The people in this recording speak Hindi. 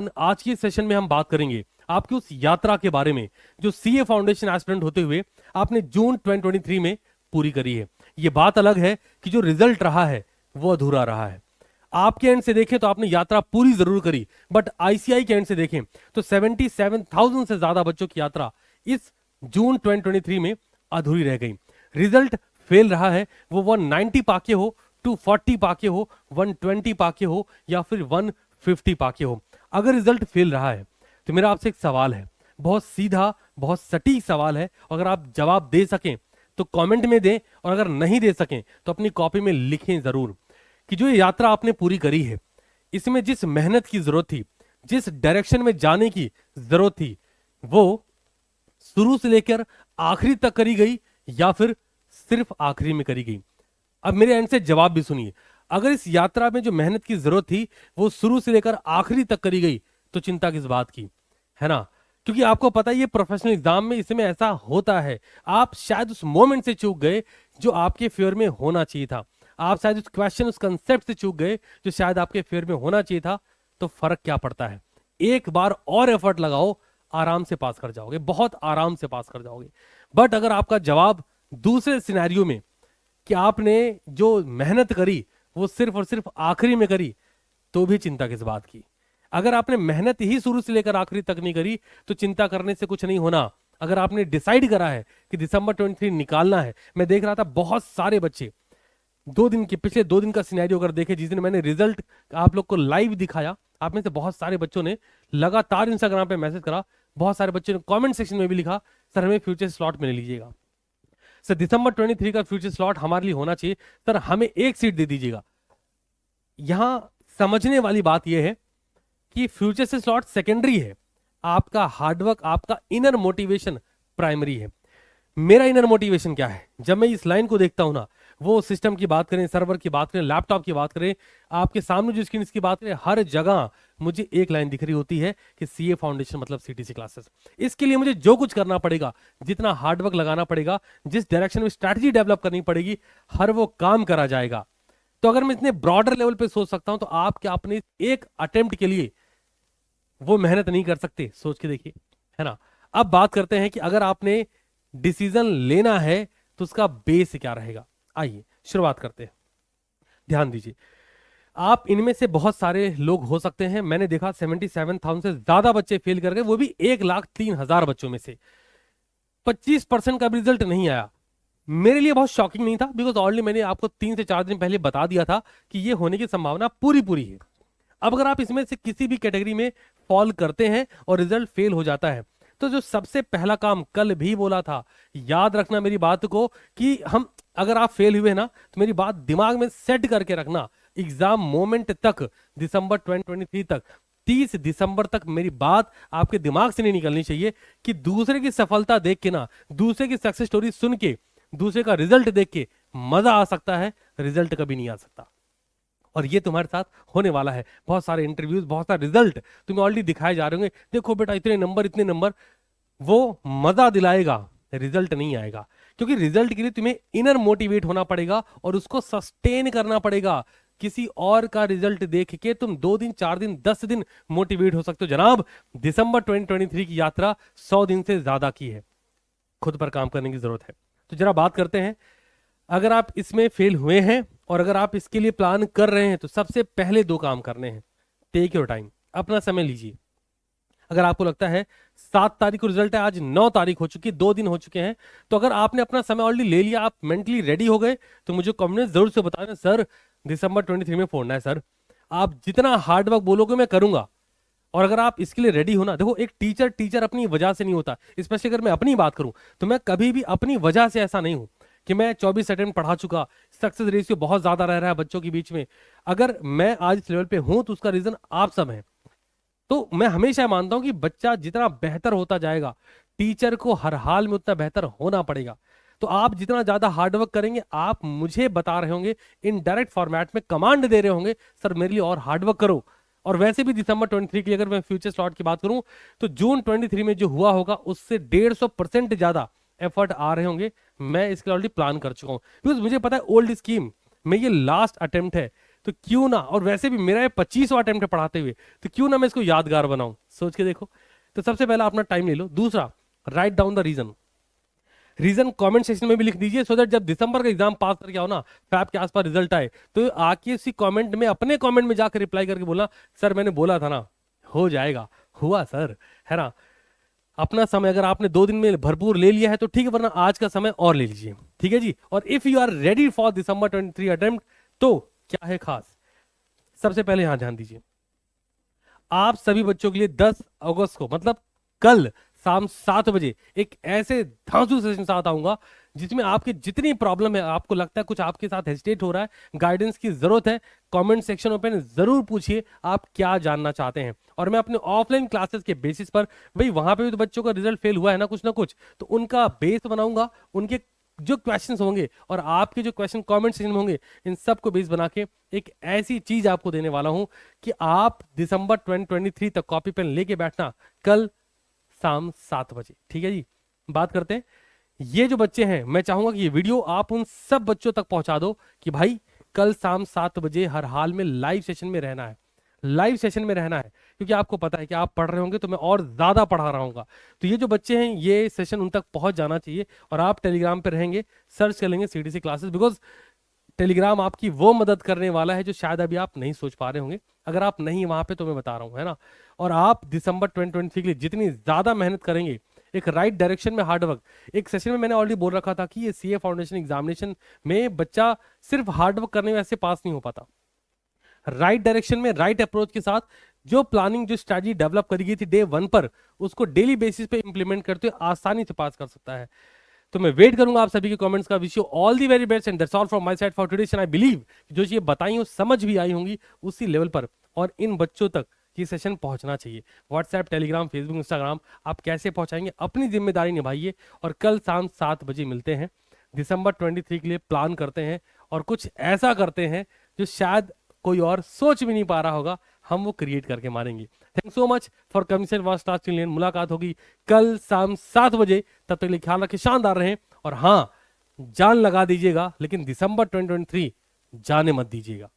एवरीवन, आज की सेशन में हम बात करेंगे आपकी उस यात्रा के बारे में जो सीए फाउंडेशन एस्पिरेंट होते हुए आपने जून 2023 में पूरी करी है। ये बात अलग है कि जो रिजल्ट रहा है वो अधूरा रहा है। आपके एंड से देखें तो आपने यात्रा पूरी जरूर करी, बट आईसीआई के एंड से देखें तो 77,000 से ज्यादा बच्चों की यात्रा इस जून 2023 में अधूरी रह गई। रिजल्ट फेल रहा है, वो 190 पाके हो, 240 पाके हो, 120 पाके हो या फिर 150 पाके हो। अगर रिजल्ट फेल रहा है तो मेरा आपसे एक सवाल है, बहुत सीधा बहुत सटीक सवाल है। अगर आप जवाब दे सकें तो कमेंट में दें, और अगर नहीं दे सकें तो अपनी कॉपी में लिखें जरूर कि जो ये यात्रा आपने पूरी करी है इसमें जिस मेहनत की जरूरत थी, जिस डायरेक्शन में जाने की जरूरत थी, वो शुरू से लेकर आखिरी तक करी गई या फिर सिर्फ आखिरी में करी गई। अब मेरे एंड से जवाब भी सुनिए। अगर इस यात्रा में जो मेहनत की जरूरत थी वो शुरू से लेकर आखिरी तक करी गई तो चिंता किस बात की, है ना? क्योंकि आपको पता है ये प्रोफेशनल एग्जाम में इसमें ऐसा होता है। आप शायद उस मोमेंट से चूक गए जो आपके फेवर में होना चाहिए था। आप शायद उस क्वेश्चन, उस कंसेप्ट से चूक गए जो शायद आपके फेवर में होना चाहिए था। तो फर्क क्या पड़ता है, एक बार और एफर्ट लगाओ, आराम से पास कर जाओगे, बहुत आराम से पास कर जाओगे। बट अगर आपका जवाब दूसरे सिनेरियो में कि आपने जो मेहनत करी वो सिर्फ और सिर्फ आखिरी में करी, तो भी चिंता किस बात की। अगर आपने मेहनत ही शुरू से लेकर आखिरी तक नहीं करी तो चिंता करने से कुछ नहीं होना। अगर आपने डिसाइड करा है कि दिसंबर 23 निकालना है, मैं देख रहा था बहुत सारे बच्चे पिछले 2 दिन का सिनेरियो अगर देखे, जिस दिन मैंने रिजल्ट आप लोग को लाइव दिखाया, आप में से बहुत सारे बच्चों ने लगातार इंस्टाग्राम पे मैसेज करा, बहुत सारे बच्चों ने कमेंट सेक्शन में भी लिखा, सर हमें फ्यूचर स्लॉट में ले लीजिएगा, सर दिसंबर 23 का फ्यूचर स्लॉट हमारे लिए होना चाहिए, सर हमें एक सीट दे दीजिएगा। यहां समझने वाली बात यह है कि फ्यूचर से स्लॉट सेकेंडरी है, आपका हार्डवर्क, आपका इनर मोटिवेशन प्राइमरी है। मेरा इनर मोटिवेशन क्या है? जब मैं इस लाइन को देखता हूं ना, वो सिस्टम की बात करें, सर्वर की बात करें, लैपटॉप की बात करें, आपके सामने जो स्क्रीन की बात करें, हर जगह मुझे एक लाइन दिख रही होती है कि सीए फाउंडेशन मतलब सीटीसी क्लासेस। इसके लिए मुझे जो कुछ करना पड़ेगा, जितना हार्डवर्क लगाना पड़ेगा, जिस डायरेक्शन में स्ट्रैटेजी डेवलप करनी पड़ेगी, हर वो काम करा जाएगा। तो अगर मैं इतने ब्रॉडर लेवल पे सोच सकता हूं तो आप क्या अपने एक अटेम्प्ट के लिए वो मेहनत नहीं कर सकते? सोच के देखिए, है ना? अब बात करते हैं कि अगर आपने डिसीजन लेना है तो उसका बेस क्या रहेगा। आइए शुरुआत करते हैं। ध्यान दीजिए, आप इनमें से बहुत सारे लोग हो सकते हैं, मैंने देखा 77,000 से ज्यादा बच्चे फेल कर गए, वो भी 1,03,000 बच्चों में से 25% का भी रिजल्ट नहीं आया। मेरे लिए बहुत शॉकिंग नहीं था, बिकॉज ऑलरेडी मैंने आपको 3 से 4 दिन पहले बता दिया था कि ये होने की संभावना पूरी पूरी है। अब अगर आप इसमें से किसी भी कैटेगरी में फॉल करते हैं और रिजल्ट फेल हो जाता है, तो जो सबसे पहला काम कल भी बोला था, याद रखना मेरी बात को, कि हम अगर आप फेल हुए ना तो मेरी बात दिमाग में सेट करके रखना, एग्जाम मोमेंट तक, दिसंबर 2023 तक, 30 दिसंबर तक मेरी बात आपके दिमाग से नहीं निकलनी चाहिए कि दूसरे की सफलता देख के ना, दूसरे की सक्सेस स्टोरी सुन के, दूसरे का रिजल्ट देख के मजा आ सकता है, रिजल्ट कभी नहीं आ सकता। और ये तुम्हारे साथ होने वाला है। बहुत सारे इंटरव्यूज, बहुत सारे रिजल्ट तुम्हें ऑलरेडी दिखाए जा रहे होंगे, देखो बेटा इतने नंबर इतने नंबर, वो मजा दिलाएगा, रिजल्ट नहीं आएगा। क्योंकि रिजल्ट के लिए तुम्हें इनर मोटिवेट होना पड़ेगा और उसको सस्टेन करना पड़ेगा। किसी और का रिजल्ट देख के तुम 2 दिन 4 दिन 10 दिन मोटिवेट हो सकते हो। जनाब, दिसंबर 2023 की यात्रा 100 दिन से ज्यादा की है, खुद पर काम करने की जरूरत है। तो जरा बात करते हैं, अगर आप इसमें फेल हुए हैं और अगर आप इसके लिए प्लान कर रहे हैं तो सबसे पहले 2 काम करने हैं। टेक योर टाइम, अपना समय लीजिए। अगर आपको लगता है 7 तारीख को रिजल्ट है, आज 9 तारीख हो चुकी, 2 दिन हो चुके हैं, तो अगर आपने अपना समय ऑलरेडी ले लिया, आप मेंटली रेडी हो गए, तो मुझे कमेंट जरूर से बताना, सर दिसंबर 23 में फोड़ना है सर। आप जितना हार्डवर्क बोलोगे मैं करूंगा। और अगर आप इसके लिए रेडी हो ना, देखो एक टीचर अपनी वजह से नहीं होता। स्पेशली अगर मैं अपनी बात करूं तो मैं कभी भी अपनी वजह से ऐसा नहीं हूं कि मैं 24 अटेम्प्ट पढ़ा चुका, सक्सेस रेशियो बहुत ज्यादा रह रहा है बच्चों के बीच में। अगर मैं आज इस लेवल पे हूं तो उसका रीजन आप सब हैं। तो मैं हमेशा मानता हूं कि बच्चा जितना बेहतर होता जाएगा, टीचर को हर हाल में उतना बेहतर होना पड़ेगा। तो आप जितना ज्यादा हार्डवर्क करेंगे, आप मुझे बता रहे होंगे, इन डायरेक्ट फॉर्मेट में कमांड दे रहे होंगे, सर मेरे लिए और हार्डवर्क करो। और वैसे भी दिसंबर 23 के लिए अगर मैं फ्यूचर स्लॉट की बात करूं तो जून 23 में जो हुआ होगा उससे 150% ज्यादा एफर्ट आ रहे होंगे। मैं इसके ऑलरेडी प्लान कर चुका हूं, बिकॉज मुझे पता है ओल्ड स्कीम में ये लास्ट अटेम्प्ट है, तो क्यों ना, और वैसे भी मेरा ये 25वां अटेम्प्ट है पढ़ाते हुए, तो क्यों ना मैं इसको यादगार बनाऊं, सोच के देखो। तो सबसे पहला अपना टाइम ले लो। दूसरा, write down the reason. Reason comment section में भी लिख दीजिए, सो दैट जब दिसंबर का एग्जाम पास करके आओ ना, फैब के आसपास रिजल्ट आए, तो आके उसी कमेंट में, अपने कमेंट में जाकर रिप्लाई करके बोला, सर मैंने बोला था ना हो जाएगा, हुआ सर, है ना। अपना समय अगर आपने 2 दिन में भरपूर ले लिया है तो ठीक है, वरना आज का समय और ले लीजिए, ठीक है जी। और if you are ready for December 23 attempt, तो क्या है खास, सबसे पहले यहां ध्यान दीजिए। आप सभी बच्चों के लिए 10 अगस्त को, मतलब कल शाम 7 बजे एक ऐसे धांसू सेशन साथ आऊंगा जिसमें आपकी जितनी प्रॉब्लम है, आपको लगता है कुछ आपके साथ हेजिटेट हो रहा है, गाइडेंस की जरूरत है, कमेंट सेक्शन ओपन जरूर पूछिए आप क्या जानना चाहते हैं। और मैं अपने ऑफलाइन क्लासेस के बेसिस पर, भाई वहां पे भी तो बच्चों का रिजल्ट फेल हुआ है ना कुछ, तो उनका बेस बनाऊंगा, उनके जो क्वेश्चंस होंगे और आपके जो क्वेश्चन कमेंट सेक्शन में होंगे, इन सब को बेस बना के एक ऐसी चीज आपको देने वाला हूं कि आप दिसंबर 2023 तक कॉपी पेन लेके बैठना कल शाम 7 बजे, ठीक है जी। बात करते हैं, ये जो बच्चे हैं, मैं चाहूंगा कि ये वीडियो आप उन सब बच्चों तक पहुंचा दो कि भाई कल शाम 7 बजे हर हाल में लाइव सेशन में रहना है, लाइव सेशन में रहना है, क्योंकि आपको पता है कि आप पढ़ रहे होंगे तो मैं और ज्यादा पढ़ा रहा हूँ। तो ये जो बच्चे हैं, ये सेशन उन तक पहुंच जाना चाहिए, और आप टेलीग्राम पे रहेंगे, सर्च कर लेंगे सीटीसी क्लासेस, बिकॉज टेलीग्राम आपकी वो मदद करने वाला है जो शायद अभी आप नहीं सोच पा रहे होंगे। अगर आप नहीं वहां पे तो मैं बता रहा हूं, है ना। और आप दिसंबर 2023 के लिए जितनी ज्यादा मेहनत करेंगे, एक राइट डायरेक्शन में हार्डवर्क, एक सेशन में मैंने ऑलरेडी बोल रखा था कि ये सीए फाउंडेशन एग्जामिनेशन में बच्चा सिर्फ हार्डवर्क करने में ऐसे पास नहीं हो पाता। राइट डायरेक्शन में, राइट अप्रोच के साथ जो प्लानिंग, जो स्ट्रैटेजी डेवलप करी गई थी डे 1 पर, उसको डेली बेसिस पे इंप्लीमेंट करते हुए आसानी से पास कर सकता है। तो मैं वेट करूंगा आप सभी के कमेंट्स का। Wish you all the very best and that's all from my side for today. I believe जो ये बताई हो समझ भी आई होंगी उसी लेवल पर, और इन बच्चों तक ये सेशन पहुंचना चाहिए। व्हाट्सएप, टेलीग्राम, फेसबुक, इंस्टाग्राम, आप कैसे पहुंचाएंगे, अपनी जिम्मेदारी निभाइए। और कल शाम 7 बजे मिलते हैं, दिसंबर 23 के लिए प्लान करते हैं, और कुछ ऐसा करते हैं जो शायद कोई और सोच भी नहीं पा रहा होगा, हम वो क्रिएट करके मारेंगे। Thank so much for coming से वास्ट क्लास चिल्ड्रन। मुलाकात होगी कल शाम 7 बजे, तब तक के लिए ख्याल रखें, शानदार रहें, और हाँ, जान लगा दीजिएगा, लेकिन दिसंबर 2023 जाने मत दीजिएगा।